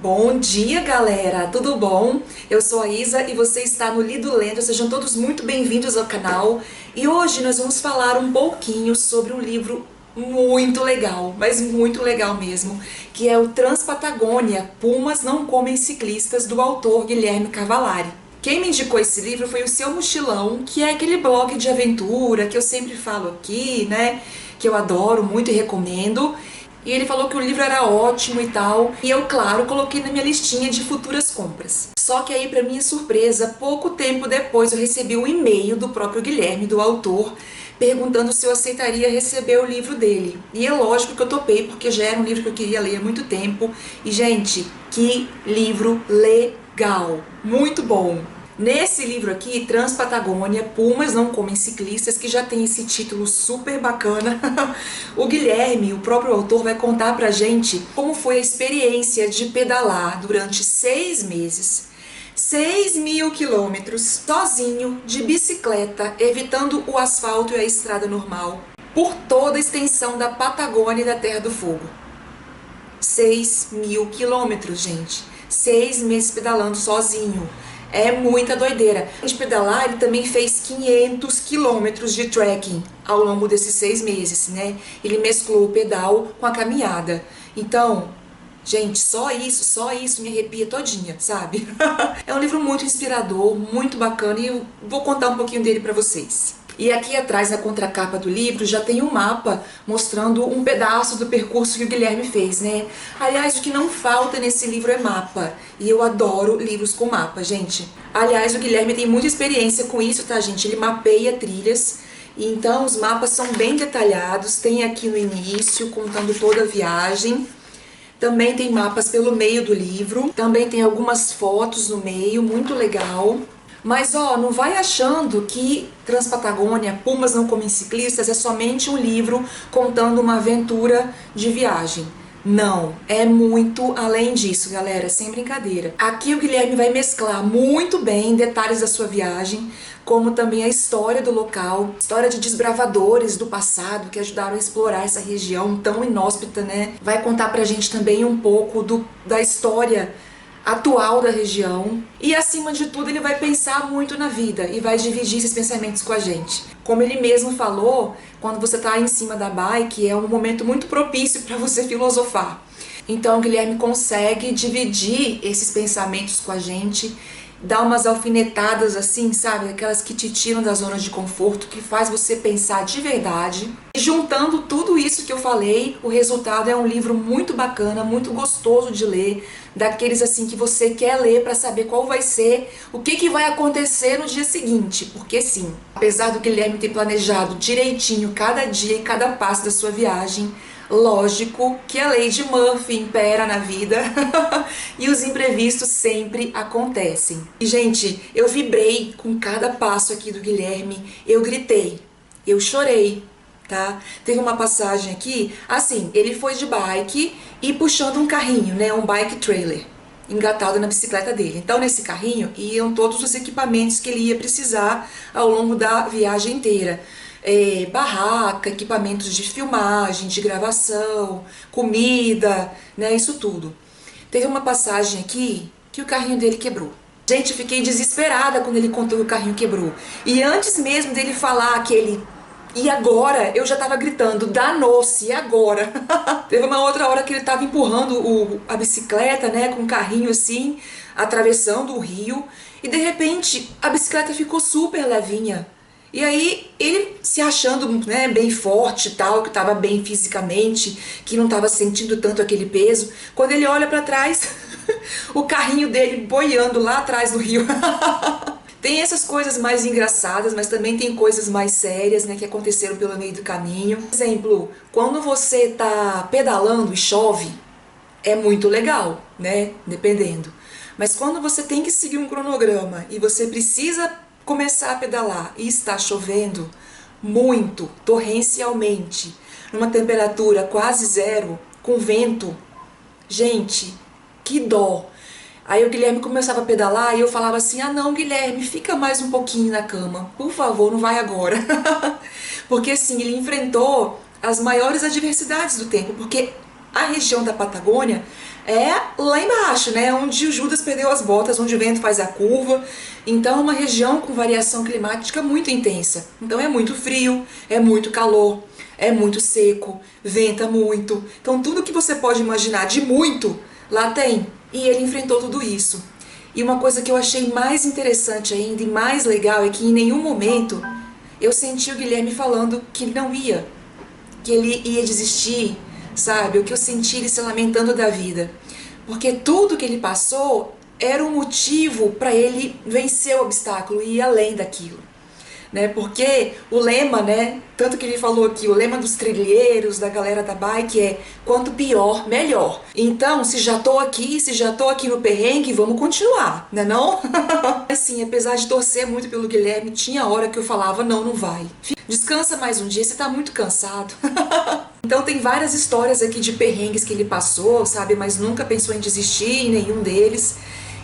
Bom dia, galera! Tudo bom? Eu sou a Isa e você está no Lido Lendo. Sejam todos muito bem-vindos ao canal. E hoje nós vamos falar um pouquinho sobre um livro muito legal, mas muito legal mesmo, que é o Transpatagônia, Pumas Não Comem Ciclistas, do autor Guilherme Cavalari. Quem me indicou esse livro foi o Seu Mochilão, que é aquele blog de aventura que eu sempre falo aqui, né? Que eu adoro muito e recomendo. E ele falou que o livro era ótimo e tal, e eu, claro, coloquei na minha listinha de futuras compras. Só que aí, para minha surpresa, pouco tempo depois eu recebi um e-mail do próprio Guilherme, do autor, perguntando se eu aceitaria receber o livro dele. E é lógico que eu topei, porque já era um livro que eu queria ler há muito tempo. E, gente, que livro legal! Muito bom! Nesse livro aqui, Transpatagônia, Pumas Não Comem Ciclistas, que já tem esse título super bacana, o Guilherme, o próprio autor, vai contar pra gente como foi a experiência de pedalar durante 6 meses, 6.000 quilômetros, sozinho, de bicicleta, evitando o asfalto e a estrada normal, por toda a extensão da Patagônia e da Terra do Fogo. 6.000 quilômetros, gente. 6 meses pedalando sozinho. É muita doideira. De pedalar, ele também fez 500 quilômetros de trekking ao longo desses 6 meses, né? Ele mesclou o pedal com a caminhada. Então, gente, só isso me arrepia todinha, sabe? É um livro muito inspirador, muito bacana e eu vou contar um pouquinho dele pra vocês. E aqui atrás, na contracapa do livro, já tem um mapa mostrando um pedaço do percurso que o Guilherme fez, né? Aliás, o que não falta nesse livro é mapa. E eu adoro livros com mapa, gente. Aliás, o Guilherme tem muita experiência com isso, tá, gente? Ele mapeia trilhas. E então, os mapas são bem detalhados. Tem aqui no início, contando toda a viagem. Também tem mapas pelo meio do livro. Também tem algumas fotos no meio, muito legal. Mas ó, não vai achando que Transpatagônia, Pumas Não Comem Ciclistas é somente um livro contando uma aventura de viagem. Não, é muito além disso, galera, sem brincadeira. Aqui o Guilherme vai mesclar muito bem detalhes da sua viagem, como também a história do local, história de desbravadores do passado que ajudaram a explorar essa região tão inóspita, né? Vai contar pra gente também um pouco da história atual da região e, acima de tudo, ele vai pensar muito na vida e vai dividir esses pensamentos com a gente. Como ele mesmo falou, quando você está em cima da bike é um momento muito propício para você filosofar. Então o Guilherme consegue dividir esses pensamentos com a gente, dar umas alfinetadas assim, sabe? Aquelas que te tiram da zona de conforto, que faz você pensar de verdade. E juntando tudo isso que eu falei, o resultado é um livro muito bacana, muito gostoso de ler, daqueles assim que você quer ler para saber qual vai ser, o que vai acontecer no dia seguinte. Porque sim, apesar do Guilherme ter planejado direitinho cada dia e cada passo da sua viagem, lógico que a lei de Murphy impera na vida e os imprevistos sempre acontecem. E, gente, eu vibrei com cada passo aqui do Guilherme, eu gritei, eu chorei, tá? Teve uma passagem aqui, assim, ele foi de bike e puxando um carrinho, né, um bike trailer, engatado na bicicleta dele. Então, nesse carrinho iam todos os equipamentos que ele ia precisar ao longo da viagem inteira. Barraca, equipamentos de filmagem, de gravação, comida, né, isso tudo. Teve uma passagem aqui que o carrinho dele quebrou. Gente, eu fiquei desesperada quando ele contou que o carrinho quebrou. E antes mesmo dele falar que ele... E agora? Eu já tava gritando, danou-se, e agora? Teve uma outra hora que ele tava empurrando a bicicleta, né, com o carrinho assim, atravessando o rio. E de repente, a bicicleta ficou super levinha. E aí, ele se achando, né, bem forte e tal, que estava bem fisicamente, que não estava sentindo tanto aquele peso, quando ele olha para trás, o carrinho dele boiando lá atrás do rio. Tem essas coisas mais engraçadas, mas também tem coisas mais sérias, né, que aconteceram pelo meio do caminho. Por exemplo, quando você tá pedalando e chove, é muito legal, né, dependendo. Mas quando você tem que seguir um cronograma e você precisa começar a pedalar e está chovendo muito, torrencialmente, numa temperatura quase zero, com vento, gente, que dó. Aí o Guilherme começava a pedalar e eu falava assim, ah não, Guilherme, fica mais um pouquinho na cama, por favor, não vai agora. Porque assim, ele enfrentou as maiores adversidades do tempo, porque a região da Patagônia é lá embaixo, né? Onde o Judas perdeu as botas, onde o vento faz a curva. Então é uma região com variação climática muito intensa. Então é muito frio, é muito calor, é muito seco, venta muito. Então tudo que você pode imaginar de muito, lá tem. E ele enfrentou tudo isso. E uma coisa que eu achei mais interessante ainda e mais legal é que em nenhum momento eu senti o Guilherme falando que ele não ia, que ele ia desistir, sabe? O que eu senti ele se lamentando da vida. Porque tudo que ele passou era um motivo para ele vencer o obstáculo e ir além daquilo. Né? Porque o lema, né, tanto que ele falou aqui, o lema dos trilheiros, da galera da bike é quanto pior, melhor. Então, se já tô aqui no perrengue, vamos continuar, né não? Assim, apesar de torcer muito pelo Guilherme, tinha hora que eu falava, não, não vai. Descansa mais um dia, você tá muito cansado. Então tem várias histórias aqui de perrengues que ele passou, sabe, mas nunca pensou em desistir em nenhum deles.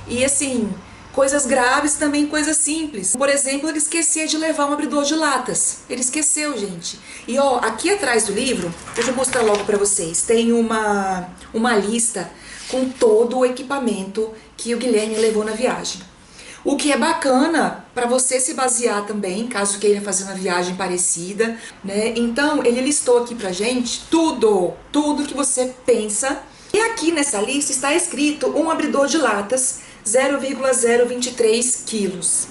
E assim, coisas graves, também coisas simples. Por exemplo, ele esquecia de levar um abridor de latas. Ele esqueceu, gente. E ó, aqui atrás do livro, deixa eu mostrar logo pra vocês, tem uma lista com todo o equipamento que o Guilherme levou na viagem. O que é bacana para você se basear também, caso queira fazer uma viagem parecida, né? Então, ele listou aqui pra gente tudo que você pensa. E aqui nessa lista está escrito um abridor de latas 0,023 quilos.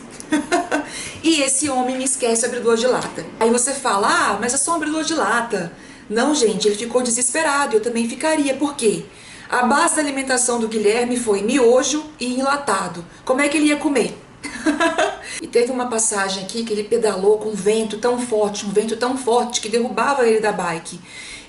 E esse homem me esquece o abridor de lata. Aí você fala, ah, mas é só um abridor de lata. Não, gente, ele ficou desesperado, eu também ficaria. Por quê? A base da alimentação do Guilherme foi miojo e enlatado. Como é que ele ia comer? E teve uma passagem aqui que ele pedalou com um vento tão forte que derrubava ele da bike.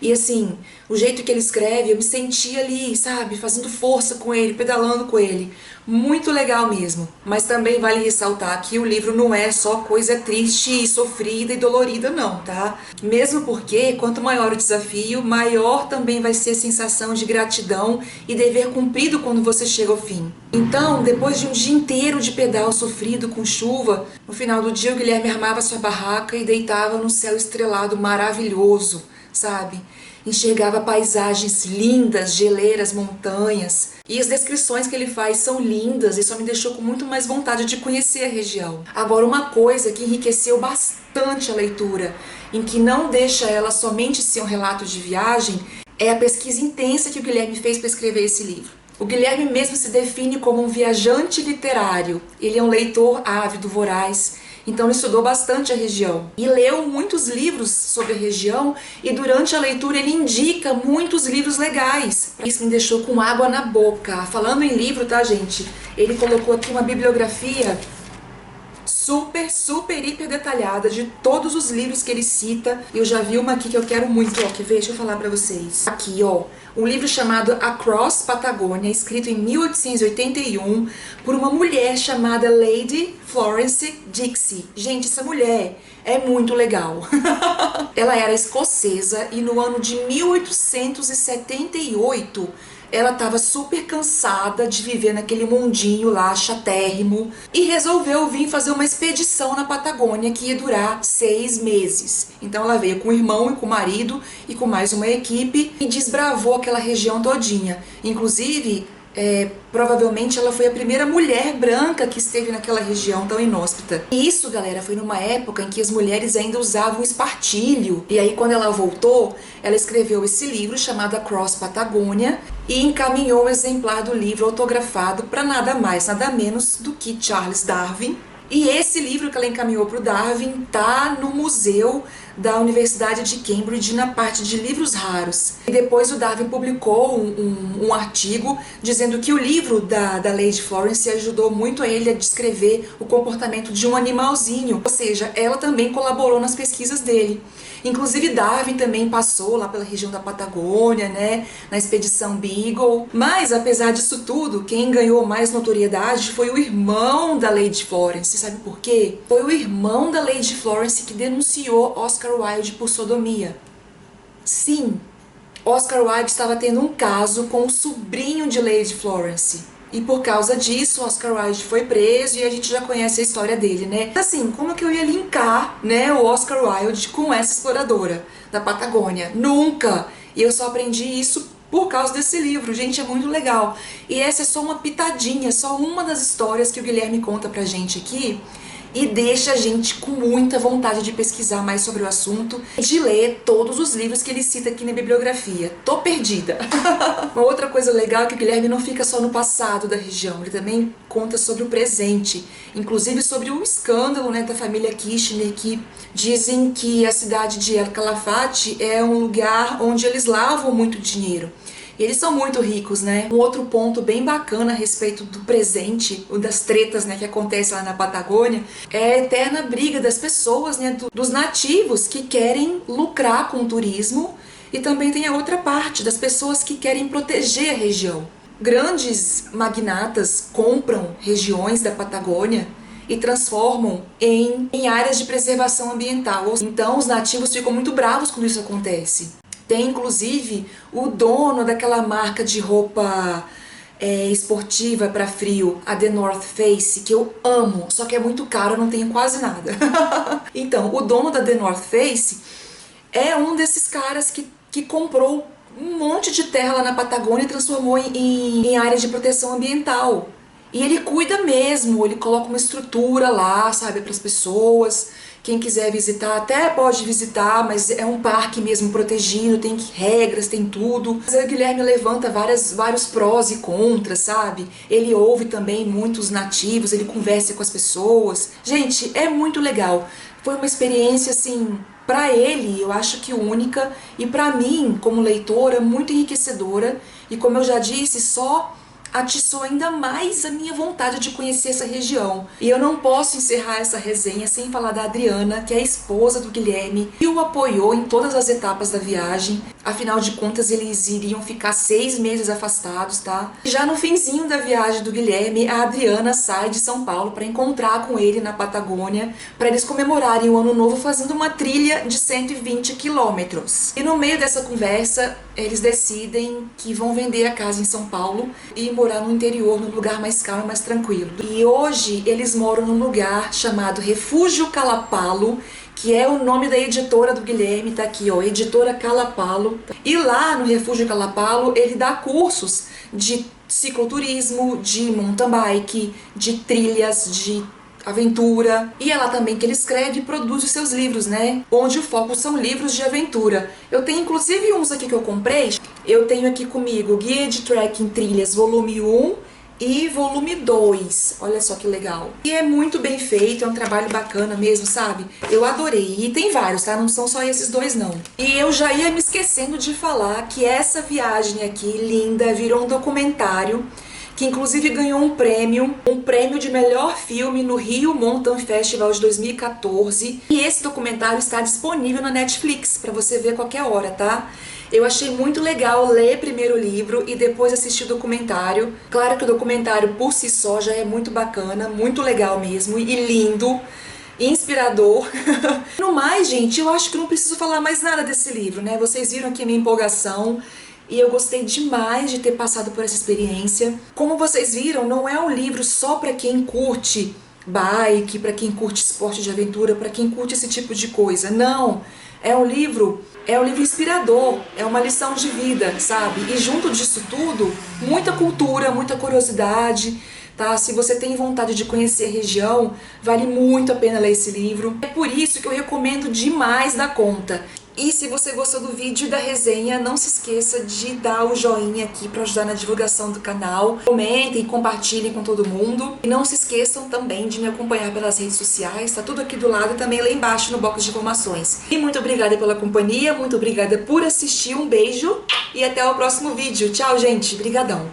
E assim, o jeito que ele escreve, eu me senti ali, sabe, fazendo força com ele, pedalando com ele. Muito legal mesmo. Mas também vale ressaltar que o livro não é só coisa triste, sofrida e dolorida não, tá? Mesmo porque, quanto maior o desafio, maior também vai ser a sensação de gratidão e dever cumprido quando você chega ao fim. Então, depois de um dia inteiro de pedal sofrido com chuva, no final do dia o Guilherme armava sua barraca e deitava no céu estrelado maravilhoso, sabe? Enxergava paisagens lindas, geleiras, montanhas. E as descrições que ele faz são lindas e só me deixou com muito mais vontade de conhecer a região. Agora, uma coisa que enriqueceu bastante a leitura, em que não deixa ela somente ser um relato de viagem, é a pesquisa intensa que o Guilherme fez para escrever esse livro. O Guilherme mesmo se define como um viajante literário. Ele é um leitor ávido, voraz. Então ele estudou bastante a região e leu muitos livros sobre a região, e durante a leitura ele indica muitos livros legais. Isso me deixou com água na boca. Falando em livro, tá, gente? Ele colocou aqui uma bibliografia super, hiper detalhada de todos os livros que ele cita. Eu já vi uma aqui que eu quero muito, ó, quer ver? Deixa eu falar pra vocês. Aqui, ó, um livro chamado Across Patagonia, escrito em 1881 por uma mulher chamada Lady Florence Dixie. Gente, essa mulher é muito legal. Ela era escocesa e no ano de 1878 ela estava super cansada de viver naquele mundinho lá, chatérrimo, e resolveu vir fazer uma expedição na Patagônia que ia durar 6 meses. Então ela veio com o irmão e com o marido e com mais uma equipe e desbravou aquela região todinha. Inclusive, provavelmente ela foi a primeira mulher branca que esteve naquela região tão inóspita. E isso, galera, foi numa época em que as mulheres ainda usavam espartilho. E aí, quando ela voltou, ela escreveu esse livro chamado Across Patagonia e encaminhou um exemplar do livro autografado para nada mais, nada menos do que Charles Darwin. E esse livro que ela encaminhou para o Darwin tá no museu da Universidade de Cambridge, na parte de livros raros. E depois o Darwin publicou um artigo dizendo que o livro da Lady Florence ajudou muito a ele a descrever o comportamento de um animalzinho. Ou seja, ela também colaborou nas pesquisas dele. Inclusive Darwin também passou lá pela região da Patagônia, né, na expedição Beagle. Mas, apesar disso tudo, quem ganhou mais notoriedade foi o irmão da Lady Florence. Sabe por quê? Foi o irmão da Lady Florence que denunciou Oscar Wilde por sodomia. Sim, Oscar Wilde estava tendo um caso com o sobrinho de Lady Florence. E por causa disso, Oscar Wilde foi preso e a gente já conhece a história dele, né? Assim, como que eu ia linkar, né, o Oscar Wilde com essa exploradora da Patagônia? Nunca! E eu só aprendi isso por causa desse livro. Gente, é muito legal. E essa é só uma pitadinha, só uma das histórias que o Guilherme conta pra gente aqui, e deixa a gente com muita vontade de pesquisar mais sobre o assunto, de ler todos os livros que ele cita aqui na bibliografia. Tô perdida! Uma outra coisa legal é que o Guilherme não fica só no passado da região, ele também conta sobre o presente, inclusive sobre o escândalo, né, da família Kirchner, que dizem que a cidade de El Calafate é um lugar onde eles lavam muito dinheiro. E eles são muito ricos, né? Um outro ponto bem bacana a respeito do presente, das tretas, né, que acontecem lá na Patagônia, é a eterna briga das pessoas, né, dos nativos que querem lucrar com o turismo, e também tem a outra parte, das pessoas que querem proteger a região. Grandes magnatas compram regiões da Patagônia e transformam em áreas de preservação ambiental. Então os nativos ficam muito bravos quando isso acontece. Tem inclusive o dono daquela marca de roupa esportiva para frio, a The North Face, que eu amo, só que é muito caro, eu não tenho quase nada. Então, o dono da The North Face é um desses caras que comprou um monte de terra lá na Patagônia e transformou em área de proteção ambiental. E ele cuida mesmo, ele coloca uma estrutura lá, sabe, para as pessoas. Quem quiser visitar até pode visitar, mas é um parque mesmo protegido, tem regras, tem tudo. Mas aí o Guilherme levanta vários prós e contras, sabe? Ele ouve também muitos nativos, ele conversa com as pessoas. Gente, é muito legal. Foi uma experiência, assim, pra ele, eu acho que única, e pra mim, como leitora, muito enriquecedora. E como eu já disse, só atiçou ainda mais a minha vontade de conhecer essa região. E eu não posso encerrar essa resenha sem falar da Adriana, que é a esposa do Guilherme, e o apoiou em todas as etapas da viagem. Afinal de contas, eles iriam ficar 6 meses afastados, tá? Já no finzinho da viagem do Guilherme, a Adriana sai de São Paulo para encontrar com ele na Patagônia, para eles comemorarem o Ano Novo fazendo uma trilha de 120 quilômetros. E no meio dessa conversa, eles decidem que vão vender a casa em São Paulo e morar no interior, num lugar mais calmo e mais tranquilo. E hoje eles moram num lugar chamado Refúgio Calapalo, que é o nome da editora do Guilherme, tá aqui, ó, Editora Calapalo. E lá no Refúgio Calapalo ele dá cursos de cicloturismo, de mountain bike, de trilhas, de aventura. E é lá também que ele escreve e produz os seus livros, né? Onde o foco são livros de aventura. Eu tenho inclusive uns aqui que eu comprei. Eu tenho aqui comigo Guia de Trekking Trilhas volume 1 e volume 2. Olha só que legal. E é muito bem feito, é um trabalho bacana mesmo, sabe? Eu adorei. E tem vários, tá? Não são só esses dois, não. E eu já ia me esquecendo de falar que essa viagem aqui, linda, virou um documentário que inclusive ganhou um prêmio de melhor filme no Rio Mountain Festival de 2014. E esse documentário está disponível na Netflix, para você ver a qualquer hora, tá? Eu achei muito legal ler primeiro o livro e depois assistir o documentário. Claro que o documentário por si só já é muito bacana, muito legal mesmo, e lindo, inspirador. No mais, gente, eu acho que não preciso falar mais nada desse livro, né? Vocês viram aqui a minha empolgação. E eu gostei demais de ter passado por essa experiência. Como vocês viram, não é um livro só para quem curte bike, para quem curte esporte de aventura, para quem curte esse tipo de coisa. Não, é um livro inspirador, é uma lição de vida, sabe? E junto disso tudo, muita cultura, muita curiosidade, tá? Se você tem vontade de conhecer a região, vale muito a pena ler esse livro. É por isso que eu recomendo demais da conta. E se você gostou do vídeo e da resenha, não se esqueça de dar o joinha aqui para ajudar na divulgação do canal. Comentem, compartilhem com todo mundo. E não se esqueçam também de me acompanhar pelas redes sociais, tá tudo aqui do lado e também lá embaixo no box de informações. E muito obrigada pela companhia, muito obrigada por assistir, um beijo e até o próximo vídeo. Tchau, gente. Brigadão.